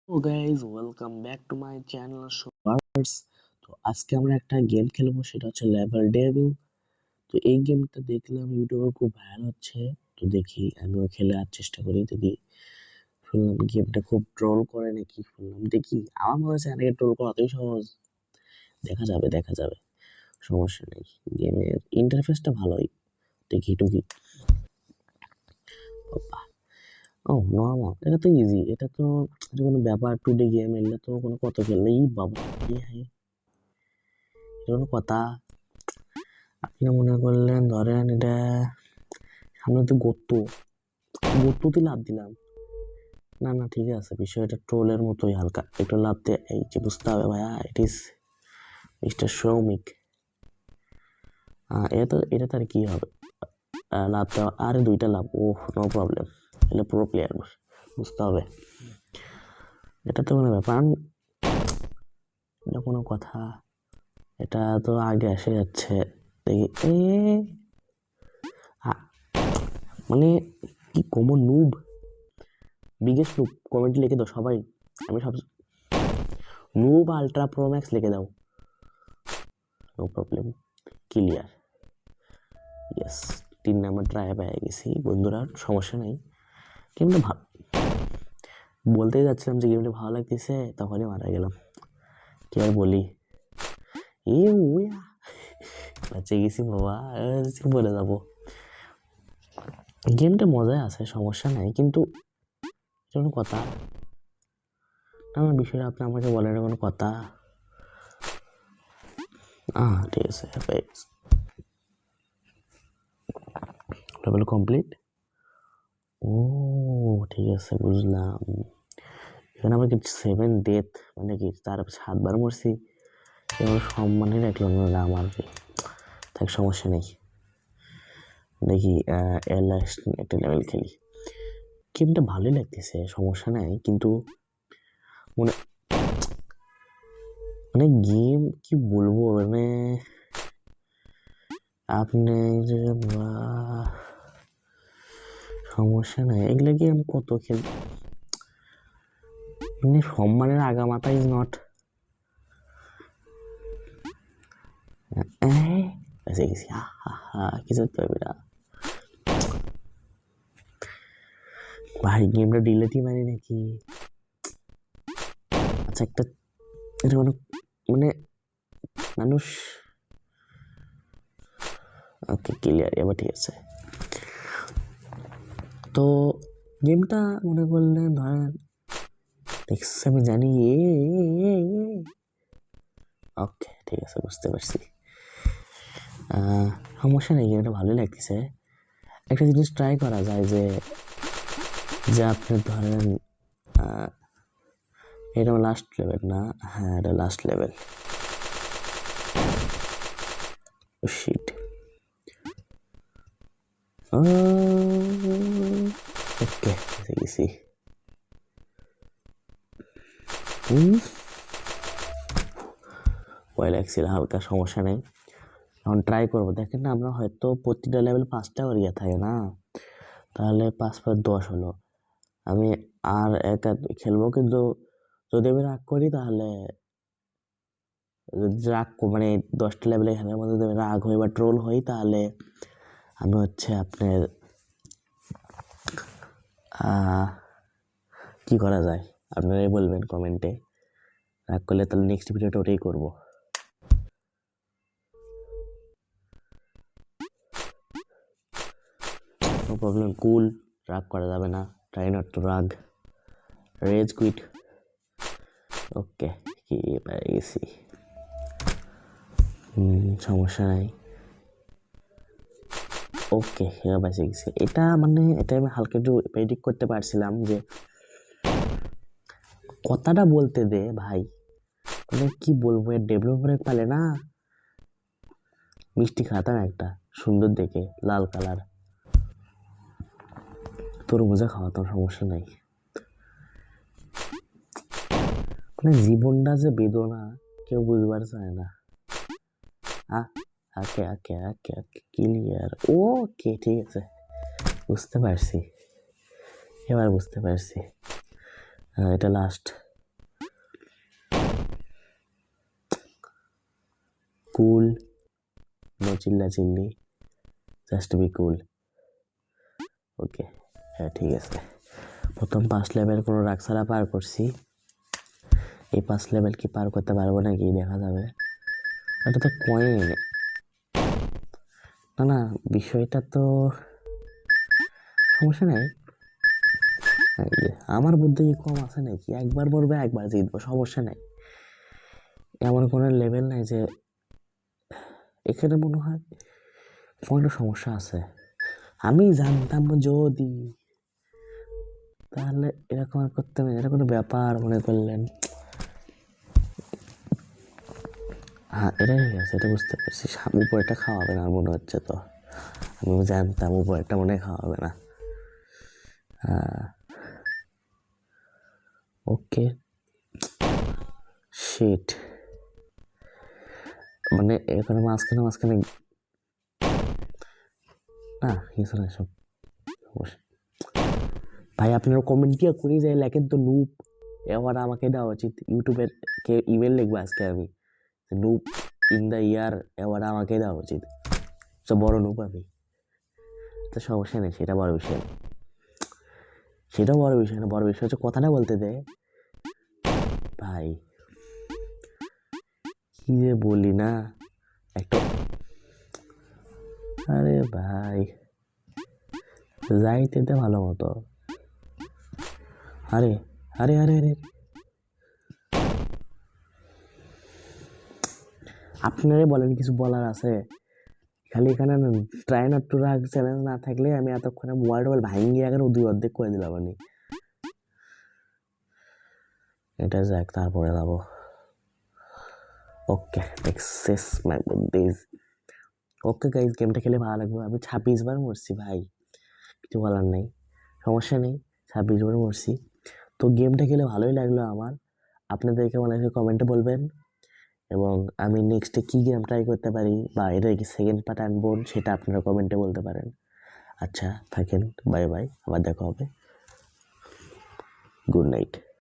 Hello guys, welcome back to my channel শোয়ার্স। তো আজকে আমরা একটা গেম খেলবো, সেটা হচ্ছে লেভেল ডেভিল। তো এই গেমটা দেখলাম ইউটিউবে খুব ভাইরাল হচ্ছে, তো দেখি আমিও খেলে আর চেষ্টা করি। দেখি শুনলাম গেমটা খুব ট্রোল করে নাকি, শুনলাম দেখি। আমার মনে হচ্ছে অনেকে ট্রোল করা অতই সহজ। দেখা যাবে, সমস্যা নেই। গেমের ইন্টারফেসটা ভালোই, দেখি টুকি। ও নর্মাল, এটা তো ইজি, এটা তো কোনো ব্যাপার। 2D গেম এলে তো কোনো কত খেললেই বাবা, হাই এটা কোনো কথা? আপনি মনে করলেন ধরেন এটা সামনে তো গর্ততে লাভ দিলাম। না না, ঠিক আছে, বিষয়টা ট্রোলের মতোই, হালকা একটু লাভ দিয়ে এই যে বুঝতে হবে ভাইয়া, ইট ইজ মিস্টার শ্রমিক। এটা তো আর কি হবে, লাভ দেওয়া আরে দুইটা লাভ, ওহ নো প্রবলেম। এটা প্রো প্লেয়ার, বুঝতে হবে। এটা তো কোনো ব্যাপার, এটা কোনো কথা? এটা তো আগে এসে যাচ্ছে, দেখি মানে কি common noob, biggest noob. Comment লিখে দাও সবাই, আমি সব নুব আলট্রা প্রো ম্যাক্স লিখে দাও, no problem, clear. Yes, 3 number try পেয়ে গেছি বন্ধুরা, সমস্যা নেই। গেমটা ভালো, বলতেই যাচ্ছিলাম যে গেমটা ভালো লাগতেছে, তখনই মারা গেলাম। কি আর বলি, এ উয়া বাঁচে গেছি বাবা, বলে যাবো। গেমটা মজায় আছে, সমস্যা নাই, কিন্তু কোনো কথা আমার বিষয়টা আপনি আমাকে বলেন, কোনো কথা? ঠিক আছে, লেভেল কমপ্লিট। ও ঠিক আছে, বুঝলাম। এখানে আমার কি 7 ডেথ, মানে কি তার 7 বার মরছি, এবার সম্মানই রাখলাম না আমার। থাক, সমস্যা নেই, দেখি একটা লেভেল খেলি। গেমটা ভালোই লাগতেছে, সমস্যা নাই, কিন্তু মনে মানে গেম কি বলবো, মানে আপনি যে সমস্যা নাই, এগুলো গেম কত খেল, মানে সম্মানের আগামাথা ইজ নট। বেঁচে গেছি, কিছু তো পারবি না ভাই, গেমটা ডিলেটই মারি নাকি? আচ্ছা, একটা এটা মানে মানুষ, ওকে ক্লিয়ার, এবার ঠিক আছে। তো গেমটা মনে করলেন ধরেন দেখছি, আমি জানি ওকে ঠিক আছে, বুঝতে পারছি। সমস্যা নেই, গেমটা ভালোই লাগতেছে। একটা জিনিস ট্রাই করা যায়, যে যে আপনি ধরেন এটা লাস্ট লেভেল না? হ্যাঁ, এটা লাস্ট লেভেল। শিট, ওকে গেছি। ভয় লাগছিল হালকা, সমস্যা নেই, এখন ট্রাই করবো। দেখেন না, আমরা হয়তো প্রতিটা লেভেল 5টা করে ইয়ে থাকে না, তাহলে 5 × 10 হলো। আমি আর একা খেলবো, কিন্তু যদি আমি রাগ করি তাহলে মানে 10টা লেভেলে খেলার মধ্যে যদি আমি রাগ হই বা ট্রোল হই, তাহলে আমি হচ্ছে আপনার কি করা যায় আপনারাই বলবেন কমেন্টে। রাগ করলে তাহলে নেক্সট ভিডিওটা ওটাই করবো। নো প্রবলেম, কুল, রাগ করা যাবে না, ট্রাই নট টু রাগ, রেজ কুইট। ওকে, কি পেয়ে গেছি, সমস্যা নাই। ওকে, এবার বেঁচে গেছি। এটা মানে এটা আমি হালকা একটু প্রেডিক্ট করতে পারছিলাম, যে কথাটা বলতে দে ভাই, মানে কি বলবো, এর ডেভেলপার পালে না, মিষ্টি খাতাম একটা সুন্দর দেখে, লাল কালার, তরমুজা খাওয়াতাম, সমস্যা নাই। মানে জীবনটা যে বেদনা কেউ বুঝবার চায় না। ওকে ওকে ওকে ওকে ক্লিয়ার, ওকে ঠিক আছে, বুঝতে পারছি, এবার বুঝতে পারছি। এটা লাস্ট, কুল, নো চিল্লা চিল্লি, জাস্ট বি কুল। ওকে, হ্যাঁ ঠিক আছে। প্রথম 5 লেভেল কোনো রাগ ছাড়া পার করছি। এই 5 লেভেল কি পার করতে পারবো নাকি দেখা যাবে। এটা তো কয়েন, না না, বিষয়টা তো সমস্যা নাই। এই যে, আমার বুদ্ধি কি কম আছে নাকি? একবার পড়বে একবার জিতবো, সমস্যা নাই। এমন কোনো লেভেল নাই যে এখানে মনে হয় কোনো সমস্যা আছে। আমি জানতাম যদি, তাহলে এরকম আর করতে হবে, এটা কোনো ব্যাপার মনে করলেন। হ্যাঁ এটাই হয়ে গেছে, এটা বুঝতে পারছি। উপরেটা খাওয়াবে না মনে হচ্ছে, তো আমি জানতাম উপরেটা মনে হয় খাওয়াবে না। ওকে, শিট, মানে এখানে মাঝখানে মাঝখানে না কিছু না সব সমস্যা। ভাই আপনারা কমেন্ট দিয়ে করে যায় লেখেন তো নুপ, এবার আমাকে দেওয়া উচিত। ইউটিউবের কে ইমেল লিখবো আজকে আমি, নুপ ইন দ্য ইয়ার, এবার আমাকে দেওয়া উচিত। তো বড় নুপ আমি, তো সমস্যা নেই, সেটা বড় বিষয় না। সেটাও বড় বিষয় না, বড় বিষয় হচ্ছে কথাটা বলতে দে ভাই। কি যে বলি না একটা, আরে ভাই যাইতে দে ভালো মতো। আরে আরে আরে আরে, আপনারে বলেন কিছু বলার আছে? খালি এখানে ট্রাই নট টু রাগ চ্যালেঞ্জ না থাকলে আমি এতক্ষণে মোবাইল টোবাইল ভাঙিয়ে এখানে দুই অর্ধেক করে দিলাম আমি। এটা যাক, তারপরে যাবো। ওকে, এক্সেস মাই বুদ্ধিজ। ওকে গাইজ, গেমটা খেলে ভালো লাগবে। আমি 26 বার মরছি ভাই, কিছু বলার নাই, সমস্যা নেই, 26 বার মরছি। তো গেমটা খেলে ভালোই লাগলো আমার। আপনাদেরকে মনে হয় কমেন্টে বলবেন, এবং আমি নেক্সটে কী গেম ট্রাই করতে পারি বা এটা কি সেকেন্ড পার্ট আনবো সেটা আপনারা কমেন্টে বলতে পারেন। আচ্ছা থাকেন, বাই বাই, আবার দেখা হবে, গুড নাইট।